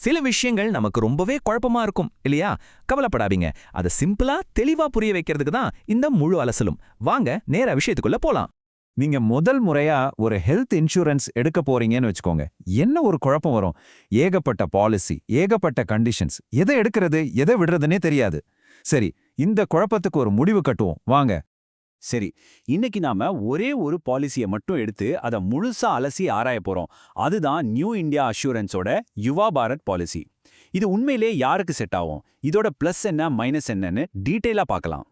சில விஷயங்கள் நமக்கு ரொம்பவே குழப்பமா இருக்கும் இல்லையா? கவலைப்படாதீங்க. அதை சிம்பிளா தெளிவா புரிய வைக்கிறதுக்கு தான் இந்த முழு அலசலும். வாங்க நேரா விஷயத்துக்குள்ள போலாம். நீங்க முதல் முறையா ஒரு ஹெல்த் இன்சூரன்ஸ் எடுக்க போறீங்கன்னு வச்சுக்கோங்க. என்ன ஒரு குழப்பம் வரும். ஏகப்பட்ட பாலிசி, ஏகப்பட்ட கண்டிஷன்ஸ். எதை எடுக்கிறது, எதை விடுறதுன்னே தெரியாது. சரி, இந்த குழப்பத்துக்கு ஒரு முடிவு கட்டுவோம் வாங்க. சரி, இன்னைக்கு நாம ஒரே ஒரு பாலிசியை மட்டும் எடுத்து அதை முழுசா அலசி ஆராய போறோம். அதுதான் நியூ இந்தியா அஷூரன்ஸோட யுவா பாரத் பாலிசி. இது உண்மையிலே யாருக்கு செட் ஆகும், இதோட பிளஸ் என்ன மைனஸ் என்னன்னு டீட்டெயிலா பார்க்கலாம்.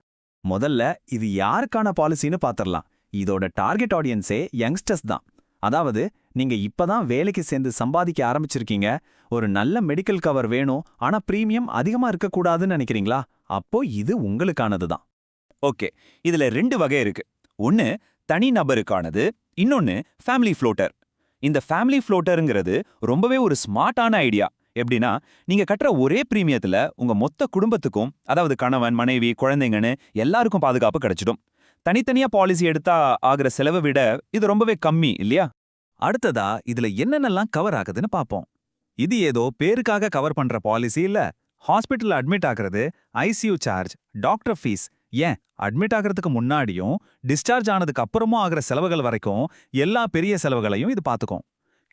முதல்ல இது யாருக்கான பாலிசின்னு பாத்திரலாம். இதோட டார்கெட் ஆடியன்ஸே யங்ஸ்டர்ஸ் தான். அதாவது நீங்க இப்பதான் வேலைக்கு சேர்ந்து சம்பாதிக்க ஆரம்பிச்சிருக்கீங்க, ஒரு நல்ல மெடிக்கல் கவர் வேணும், ஆனா பிரீமியம் அதிகமா இருக்கக்கூடாதுன்னு நினைக்கிறீங்களா? அப்போ இது உங்களுக்கானது தான். ஓகே, இதுல 2 வகை இருக்கு. ஒன்னு தனி நபருக்கானது, இன்னொன்னு ஃபேமிலி ஃப்ளோட்டர். இந்த ஃபேமிலி ஃப்ளோட்டருங்கிறது ரொம்பவே ஒரு ஸ்மார்ட்டான ஐடியா. எப்படின்னா, நீங்க கட்டுற ஒரே பிரீமியத்துல உங்க மொத்த குடும்பத்துக்கும், அதாவது கணவன், மனைவி, குழந்தைங்கன்னு எல்லாருக்கும் பாதுகாப்பு கிடைச்சிடும். தனித்தனியா பாலிசி எடுத்தா ஆகிற செலவை விட இது ரொம்பவே கம்மி இல்லையா? அடுத்ததா இதுல என்னென்னலாம் கவர் ஆகுதுன்னு பாப்போம். இது ஏதோ பேருக்காக கவர் பண்ற பாலிசி இல்ல. ஹாஸ்பிட்டல் அட்மிட் ஆகிறது, ஐசியூ சார்ஜ், டாக்டர் ஃபீஸ், ஏன் அட்மிட் ஆகிறதுக்கு முன்னாடியும் டிஸ்சார்ஜ் ஆனதுக்கு அப்புறமும் ஆகிற செலவுகள் வரைக்கும் எல்லா பெரிய செலவுகளையும் இது பாத்துக்கும்.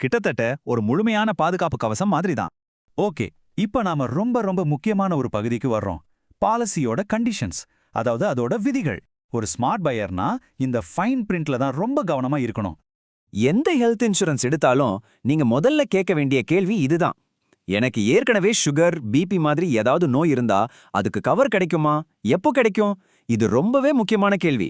கிட்டத்தட்ட ஒரு முழுமையான பாதுகாப்பு கவசம் மாதிரி தான். ஓகே, இப்ப நாம ரொம்ப ரொம்ப முக்கியமான ஒரு பகுதிக்கு வர்றோம். பாலிசியோட கண்டிஷன்ஸ், அதாவது அதோட விதிகள். ஒரு ஸ்மார்ட் பையர்னா இந்த ஃபைன் பிரிண்ட்ல தான் ரொம்ப கவனமா இருக்கணும். எந்த ஹெல்த் இன்சூரன்ஸ் எடுத்தாலும் நீங்க முதல்ல கேட்க வேண்டிய கேள்வி இதுதான். எனக்கு ஏற்கனவே சுகர், பிபி மாதிரி ஏதாவது நோய் இருந்தா அதுக்கு கவர் கிடைக்குமா? எப்போ கிடைக்கும்? இது ரொம்பவே முக்கியமான கேள்வி.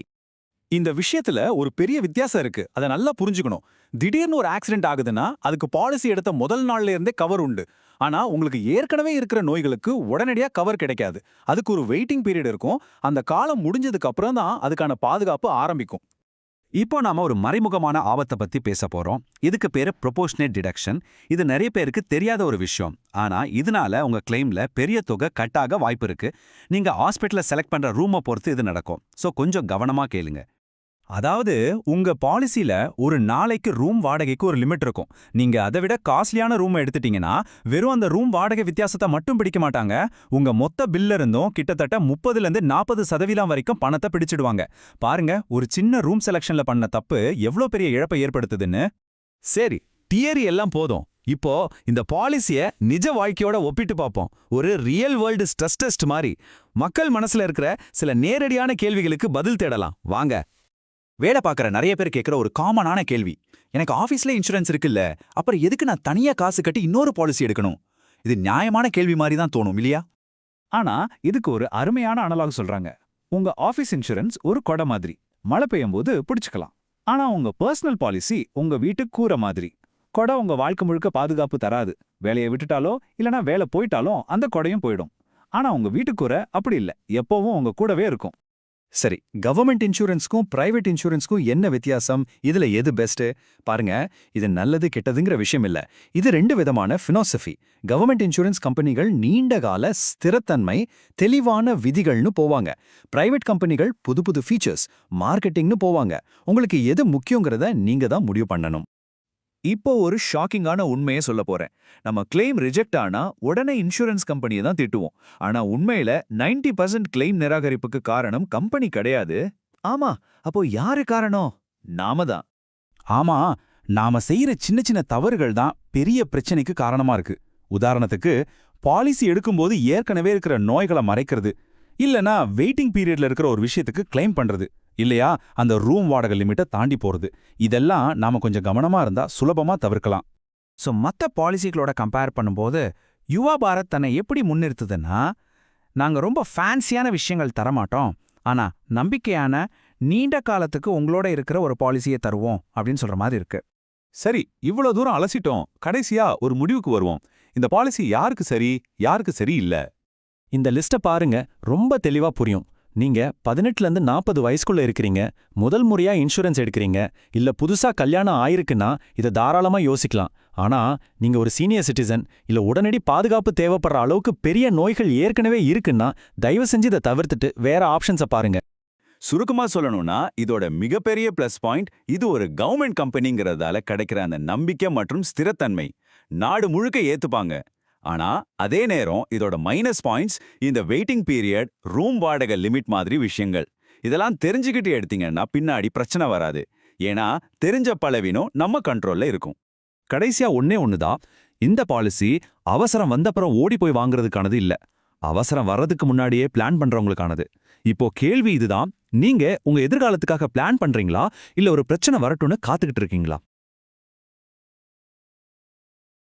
இந்த விஷயத்துல ஒரு பெரிய வித்தியாசம் இருக்கு, அதை நல்லா புரிஞ்சுக்கணும். திடீர்னு ஒரு ஆக்சிடென்ட் ஆகுதுன்னா அதுக்கு பாலிசி எடுத்த முதல் நாள்ல இருந்தே கவர் உண்டு. ஆனா உங்களுக்கு ஏற்கனவே இருக்கிற நோய்களுக்கு உடனடியா கவர் கிடைக்காது. அதுக்கு ஒரு வெயிட்டிங் பீரியட் இருக்கும். அந்த காலம் முடிஞ்சதுக்கு அப்புறம் தான் அதுக்கான பாதுகாப்பு ஆரம்பிக்கும். இப்போ நாம ஒரு மறைமுகமான ஆபத்தை பத்தி பேச போறோம். இதுக்கு பேரு ப்ரொபோர்ஷனேட் டிடக்ஷன். இது நிறைய பேருக்கு தெரியாத ஒரு விஷயம். ஆனா இதனால உங்க கிளைம்ல பெரிய தொகை கட் ஆக வாய்ப்பு இருக்கு. நீங்க ஹாஸ்பிட்டல்ல செலக்ட் பண்ற ரூமை பொறுத்து இது நடக்கும். சோ கொஞ்சம் கவனமா கேளுங்க. அதாவது உங்க பாலிசில ஒரு நாளைக்கு ரூம் வாடகைக்கு ஒரு லிமிட் இருக்கும். நீங்க அதை விட காஸ்ட்லியான ரூம் எடுத்துட்டீங்கன்னா வெறும் அந்த ரூம் வாடகை வித்தியாசத்தை மட்டும் பிடிக்க மாட்டாங்க, உங்க மொத்த பில்ல இருந்தும் கிட்டத்தட்ட 30-40% வரைக்கும் பணத்தை பிடிச்சிடுவாங்க. பாருங்க, ஒரு சின்ன ரூம் செலக்ஷன்ல பண்ண தப்பு எவ்வளவு பெரிய இழப்பை ஏற்படுத்துதுன்னு. சரி, தியரி எல்லாம் போதும். இப்போ இந்த பாலிசிய நிஜ வாழ்க்கையோட ஒப்பிட்டு பார்ப்போம். ஒரு ரியல் வேர்ல்டு ஸ்ட்ரெஸ் டெஸ்ட் மாதிரி. மக்கள் மனசுல இருக்கிற சில நேரடியான கேள்விகளுக்கு பதில் தேடலாம் வாங்க. வேலை பார்க்குற நிறைய பேர் கேட்குற ஒரு காமனான கேள்வி, எனக்கு ஆஃபீஸ்ல இன்சூரன்ஸ் இருக்குல்ல, அப்புறம் எதுக்கு நான் தனியா காசு கட்டி இன்னொரு பாலிசி எடுக்கணும்? இது நியாயமான கேள்வி மாதிரி தான் தோணும் இல்லையா? ஆனா இதுக்கு ஒரு அருமையான அனலாக் சொல்றாங்க. உங்க ஆஃபீஸ் இன்சூரன்ஸ் ஒரு கொடை மாதிரி, மழை பெய்யும் போது பிடிச்சுக்கலாம். ஆனா உங்க பர்சனல் பாலிசி உங்க வீட்டு கூரை மாதிரி. கொடை உங்க வாழ்க்கை முழுக்க பாதுகாப்பு தராது. வேலையை விட்டுட்டாலோ இல்லனா வேலை போயிட்டாலும் அந்த கொடையும் போயிடும். ஆனா உங்க வீட்டு கூரை அப்படி இல்லை, எப்பவும் உங்க கூடவே இருக்கும். சரி, கவர்மெண்ட் இன்சூரன்ஸ்க்கும் பிரைவேட் இன்சூரன்ஸ்க்கும் என்ன வித்தியாசம்? இதுல எது பெஸ்ட்? பாருங்க, இது நல்லது கெட்டதுங்கிற விஷயம் இல்ல. இது 2 விதமான ஃபிலாசபி. கவர்மெண்ட் இன்சூரன்ஸ் கம்பெனிகள் நீண்ட கால ஸ்திரத்தன்மை, தெளிவான விதிகள்னு போவாங்க. பிரைவேட் கம்பெனிகள் புது புது ஃபீச்சர்ஸ், மார்க்கெட்டிங்னு போவாங்க. உங்களுக்கு எது முக்கியங்கிறத நீங்க தான் முடிவு பண்ணணும். இப்போ ஒரு ஷாக்கிங்கான உண்மையை சொல்ல போறேன். நம்ம கிளைம் ரிஜெக்ட் ஆனா உடனே இன்சூரன்ஸ் கம்பெனியை தான் திட்டுவோம். ஆனா உண்மையில 90% கிளைம் நிராகரிப்புக்கு காரணம் கம்பெனி கிடையாது. ஆமா, அப்போ யாரு காரணம்? நாம தான். ஆமா, நாம செய்யற சின்ன சின்ன தவறுகள் தான் பெரிய பிரச்சனைக்கு காரணமா இருக்கு. உதாரணத்துக்கு, பாலிசி எடுக்கும்போது ஏற்கனவே இருக்கிற நோய்களை மறைக்கிறது, இல்லனா வெயிட்டிங் பீரியட்ல இருக்கிற ஒரு விஷயத்துக்கு கிளைம் பண்றது, இல்லையா அந்த ரூம் வாடகை லிமிட்டை தாண்டி போறது. இதெல்லாம் நாம கொஞ்சம் கவனமா இருந்தா சுலபமா தவிர்க்கலாம். சோ மத்த பாலிசிகளோட கம்பேர் பண்ணும்போது யுவா பாரத் தன்னை எப்படி முன்னிறுத்துதுன்னா, நாங்க ரொம்ப ஃபேன்சியான விஷயங்கள் தரமாட்டோம், ஆனா நம்பிக்கையான நீண்ட காலத்துக்கு உங்களோட இருக்கிற ஒரு பாலிசியை தருவோம் அப்படின்னு சொல்ற மாதிரி இருக்கு. சரி, இவ்வளவு தூரம் அலசிட்டோம். கடைசியா ஒரு முடிவுக்கு வருவோம். இந்த பாலிசி யாருக்கு சரி, யாருக்கு சரி இல்ல? இந்த லிஸ்ட பாருங்க, ரொம்ப தெளிவா புரியும். நீங்க 18-40 வயசுக்குள்ள இருக்கிறீங்க, முதல் முறையா இன்சூரன்ஸ் எடுக்கிறீங்க, இல்ல புதுசா கல்யாணம் ஆயிருக்குன்னா இதை தாராளமா யோசிக்கலாம். ஆனா நீங்க ஒரு சீனியர் சிட்டிசன், இல்ல உடனடி பாதுகாப்பு தேவைப்படுற அளவுக்கு பெரிய நோய்கள் ஏற்கனவே இருக்குன்னா தயவு செஞ்சு இதை தவிர்த்துட்டு வேற ஆப்ஷன்ஸை பாருங்க. சுருக்கமா சொல்லணும்னா, இதோட மிகப்பெரிய பிளஸ் பாயிண்ட் இது ஒரு கவர்மெண்ட் கம்பெனிங்கிறதால கிடைக்கிற அந்த நம்பிக்கை மற்றும் ஸ்திரத்தன்மை. நாடு முழுக்க ஏத்துப்பாங்க. ஆனா அதே நேரம் இதோட மைனஸ் பாயிண்ட்ஸ் இந்த வெயிட்டிங் பீரியட், ரூம் வாடகை லிமிட் மாதிரி விஷயங்கள். இதெல்லாம் தெரிஞ்சுக்கிட்டு எடுத்தீங்கன்னா பின்னாடி பிரச்சனை வராது. ஏன்னா தெரிஞ்ச பலவீனம் நம்ம கண்ட்ரோல்ல இருக்கும். கடைசியா ஒண்ணே ஒண்ணுதான், இந்த பாலிசி அவசரம் வந்தப்புறம் ஓடி போய் வாங்குறதுக்கானது இல்ல. அவசரம் வர்றதுக்கு முன்னாடியே பிளான் பண்றவங்களுக்கானது. இப்போ கேள்வி இதுதான், நீங்க உங்க எதிர்காலத்துக்காக பிளான் பண்றீங்களா இல்ல ஒரு பிரச்சனை வரட்டும்னு காத்துக்கிட்டு இருக்கீங்களா?